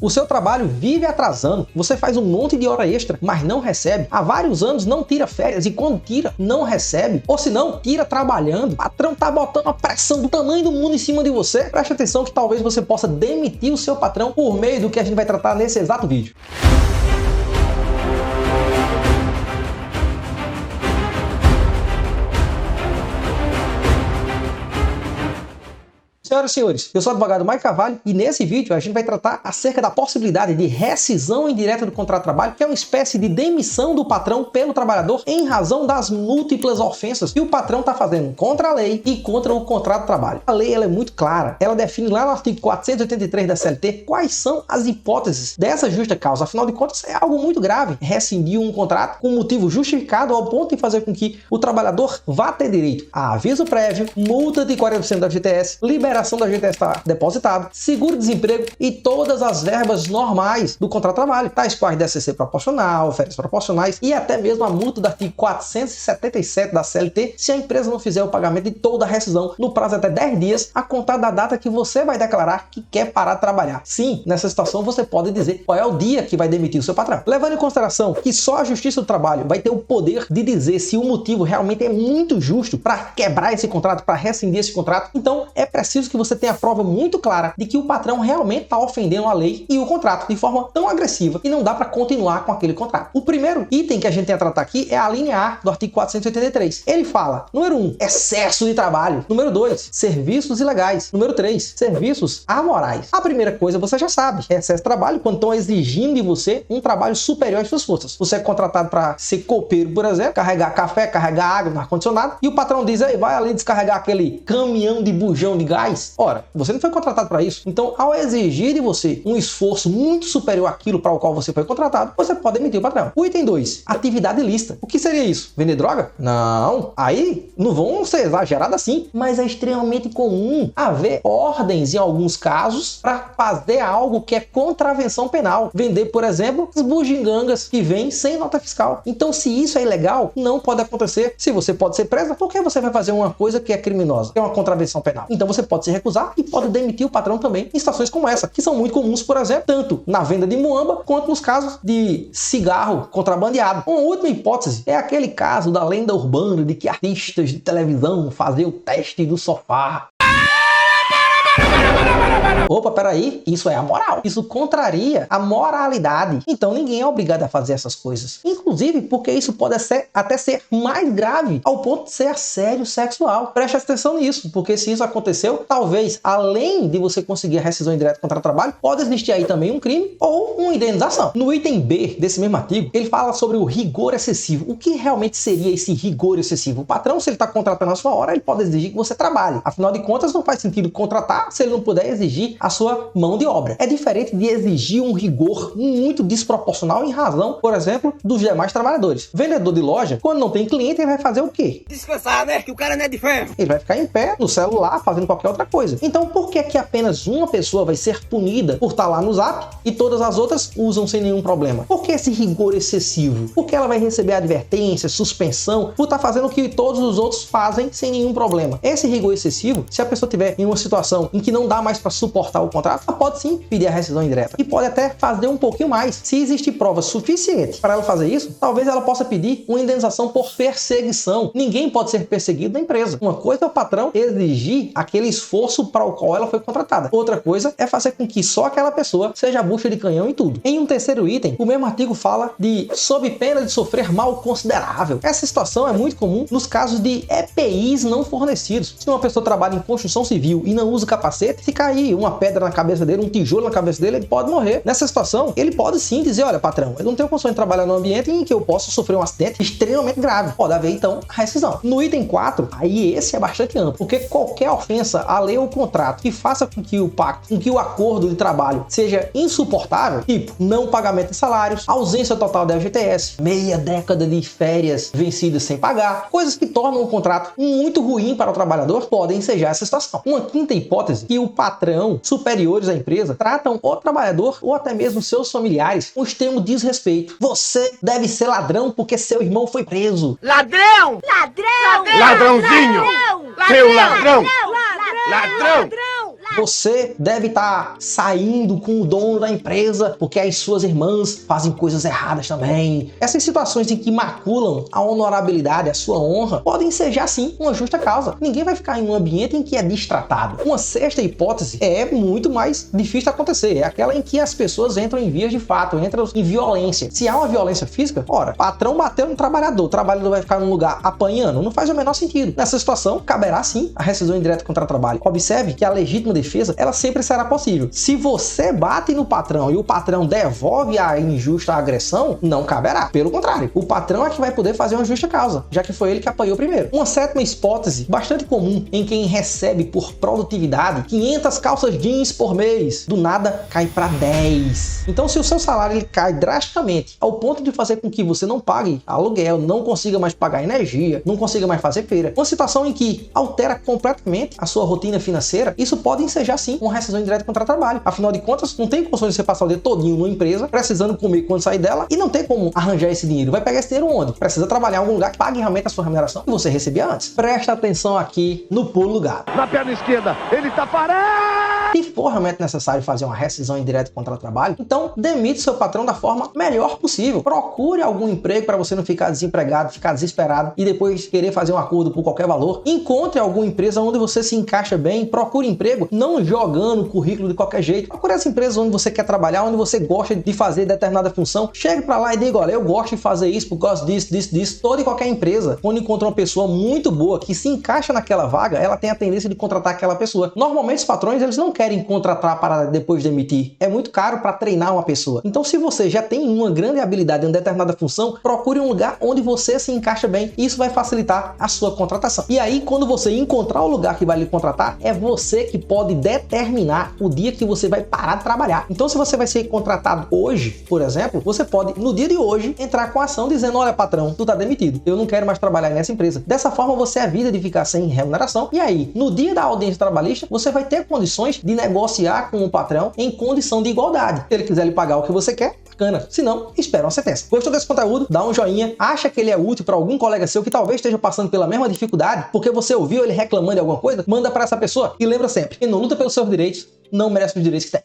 O seu trabalho vive atrasando, você faz um monte de hora extra, mas não recebe. Há vários anos não tira férias e quando tira, não recebe. Ou se não, tira trabalhando. O patrão tá botando a pressão do tamanho do mundo em cima de você. Preste atenção que talvez você possa demitir o seu patrão por meio do que a gente vai tratar nesse exato vídeo. Senhoras e senhores, eu sou o advogado Mike Carvalho e nesse vídeo a gente vai tratar acerca da possibilidade de rescisão indireta do contrato de trabalho, que é uma espécie de demissão do patrão pelo trabalhador em razão das múltiplas ofensas que o patrão está fazendo contra a lei e contra o contrato de trabalho. A lei ela é muito clara, ela define lá no artigo 483 da CLT quais são as hipóteses dessa justa causa. Afinal de contas, é algo muito grave rescindir um contrato com motivo justificado ao ponto de fazer com que o trabalhador vá ter direito a aviso prévio, multa de 40% da FGTS, liberação da FGTS está depositado, seguro-desemprego e todas as verbas normais do contrato de trabalho, tais quais DCC proporcional, férias proporcionais e até mesmo a multa do artigo 477 da CLT se a empresa não fizer o pagamento de toda a rescisão no prazo de até 10 dias a contar da data que você vai declarar que quer parar de trabalhar. Sim, nessa situação você pode dizer qual é o dia que vai demitir o seu patrão. Levando em consideração que só a Justiça do Trabalho vai ter o poder de dizer se o motivo realmente é muito justo para quebrar esse contrato, para rescindir esse contrato, então é preciso que você tenha a prova muito clara de que o patrão realmente está ofendendo a lei e o contrato de forma tão agressiva que não dá para continuar com aquele contrato. O primeiro item que a gente tem a tratar aqui é a linha A do artigo 483. Ele fala, número 1, excesso de trabalho. Número 2, serviços ilegais. Número 3, serviços amorais. A primeira coisa você já sabe, é excesso de trabalho quando estão exigindo de você um trabalho superior às suas forças. Você é contratado para ser copeiro, por exemplo, carregar café, carregar água no ar-condicionado e o patrão diz, aí, vai ali descarregar aquele caminhão de bujão de gás. Ora, você não foi contratado para isso. Então, ao exigir de você um esforço muito superior àquilo para o qual você foi contratado, você pode demitir o patrão. O item 2, atividade ilícita. O que seria isso? Vender droga? Não. Aí, não vão ser exagerados assim, mas é extremamente comum haver ordens em alguns casos para fazer algo que é contravenção penal. Vender, por exemplo, as bugigangas que vêm sem nota fiscal. Então, se isso é ilegal, não pode acontecer. Se você pode ser presa, por que você vai fazer uma coisa que é criminosa? Que é uma contravenção penal. Então, você pode se recusar e pode demitir o patrão também em situações como essa, que são muito comuns, por exemplo, tanto na venda de muamba quanto nos casos de cigarro contrabandeado. Uma última hipótese é aquele caso da lenda urbana de que artistas de televisão faziam o teste do sofá. Opa, peraí, isso é amoral. Isso contraria a moralidade. Então ninguém é obrigado a fazer essas coisas. Inclusive porque isso pode até ser mais grave, ao ponto de ser assédio sexual. Preste atenção nisso, porque se isso aconteceu, talvez, além de você conseguir a rescisão indireta contra o trabalho, pode existir aí também um crime ou uma indenização. No item B desse mesmo artigo, ele fala sobre o rigor excessivo. O que realmente seria esse rigor excessivo? O patrão, se ele está contratando a sua hora, ele pode exigir que você trabalhe. Afinal de contas, não faz sentido contratar se ele não puder exigir a sua mão de obra. É diferente de exigir um rigor muito desproporcional em razão, por exemplo, dos demais trabalhadores. Vendedor de loja, quando não tem cliente, ele vai fazer o quê? Descansar, né? Que o cara não é de ferro. Ele vai ficar em pé, no celular, fazendo qualquer outra coisa. Então, por que que apenas uma pessoa vai ser punida por estar lá no Zap e todas as outras usam sem nenhum problema? Por que esse rigor excessivo? Porque ela vai receber advertência, suspensão, por estar fazendo o que todos os outros fazem sem nenhum problema. Esse rigor excessivo, se a pessoa tiver em uma situação em que não dá mais para suportar o contrato, ela pode sim pedir a rescisão indireta e pode até fazer um pouquinho mais. Se existir prova suficiente para ela fazer isso, talvez ela possa pedir uma indenização por perseguição. Ninguém pode ser perseguido na empresa. Uma coisa é o patrão exigir aquele esforço para o qual ela foi contratada. Outra coisa é fazer com que só aquela pessoa seja bucha de canhão em tudo. Em um terceiro item, o mesmo artigo fala de sob pena de sofrer mal considerável. Essa situação é muito comum nos casos de EPIs não fornecidos. Se uma pessoa trabalha em construção civil e não usa capacete, se cair uma pedra na cabeça dele, um tijolo na cabeça dele, ele pode morrer. Nessa situação, ele pode sim dizer, olha, patrão, eu não tenho condições de trabalhar num ambiente em que eu possa sofrer um acidente extremamente grave. Pode haver, então, a rescisão. No item 4, aí esse é bastante amplo, porque qualquer ofensa à lei ou contrato que faça com que o pacto, com que o acordo de trabalho seja insuportável, tipo, não pagamento de salários, ausência total da FGTS, meia década de férias vencidas sem pagar, coisas que tornam o contrato muito ruim para o trabalhador, podem ensejar essa situação. Uma quinta hipótese, que o patrão, superiores à empresa, tratam o trabalhador ou até mesmo seus familiares com extremo desrespeito. Você deve ser ladrão porque seu irmão foi preso. Ladrão! Ladrão! Ladrãozinho! Ladrão! Seu ladrão! Ladrão! Ladrão! Ladrão! Você deve estar saindo com o dono da empresa porque as suas irmãs fazem coisas erradas também. Essas situações em que maculam a honorabilidade, a sua honra, podem ser já sim uma justa causa. Ninguém vai ficar em um ambiente em que é destratado. Uma sexta hipótese é muito mais difícil de acontecer. É aquela em que as pessoas entram em vias de fato, entram em violência. Se há uma violência física, ora, patrão bateu no trabalhador, o trabalhador vai ficar num lugar apanhando, não faz o menor sentido. Nessa situação, caberá sim a rescisão indireta contra trabalho. Observe que a legítima defesa, ela sempre será possível. Se você bate no patrão e o patrão devolve a injusta agressão, não caberá. Pelo contrário, o patrão é que vai poder fazer uma justa causa, já que foi ele que apanhou primeiro. Uma sétima hipótese, bastante comum em quem recebe por produtividade 500 calças jeans por mês, do nada cai para 10. Então, se o seu salário ele cai drasticamente ao ponto de fazer com que você não pague aluguel, não consiga mais pagar energia, não consiga mais fazer feira, uma situação em que altera completamente a sua rotina financeira, isso pode ensejar sim uma rescisão indireta contra trabalho. Afinal de contas, não tem condições de você passar o dia todinho numa empresa, precisando comer quando sair dela, e não tem como arranjar esse dinheiro. Vai pegar esse dinheiro onde? Precisa trabalhar em algum lugar que pague realmente a sua remuneração que você recebia antes. Presta atenção aqui no pulo do gato. Na perna esquerda, ele tá parado! Se for realmente necessário fazer uma rescisão indireta contra o trabalho, então demite seu patrão da forma melhor possível. Procure algum emprego para você não ficar desempregado, ficar desesperado e depois querer fazer um acordo por qualquer valor. Encontre alguma empresa onde você se encaixa bem, procure emprego, não jogando o currículo de qualquer jeito. Procure as empresas onde você quer trabalhar, onde você gosta de fazer determinada função. Chegue para lá e diga, olha, eu gosto de fazer isso por causa disso. Toda e qualquer empresa, quando encontra uma pessoa muito boa que se encaixa naquela vaga, ela tem a tendência de contratar aquela pessoa. Normalmente os patrões, eles não querem contratar para depois demitir. É muito caro para treinar uma pessoa. Então, se você já tem uma grande habilidade em uma determinada função, procure um lugar onde você se encaixa bem. Isso vai facilitar a sua contratação. E aí, quando você encontrar o lugar que vai lhe contratar, é você que pode determinar o dia que você vai parar de trabalhar. Então, se você vai ser contratado hoje, por exemplo, você pode, no dia de hoje, entrar com a ação dizendo, olha, patrão, tu tá demitido. Eu não quero mais trabalhar nessa empresa. Dessa forma, você evita de ficar sem remuneração. E aí, no dia da audiência trabalhista, você vai ter condições de negociar com o patrão em condição de igualdade. Se ele quiser lhe pagar o que você quer, bacana. Se não, espera uma sentença. Gostou desse conteúdo? Dá um joinha. Acha que ele é útil para algum colega seu que talvez esteja passando pela mesma dificuldade porque você ouviu ele reclamando de alguma coisa? Manda para essa pessoa. E lembra sempre, quem não luta pelos seus direitos, não merece os direitos que tem.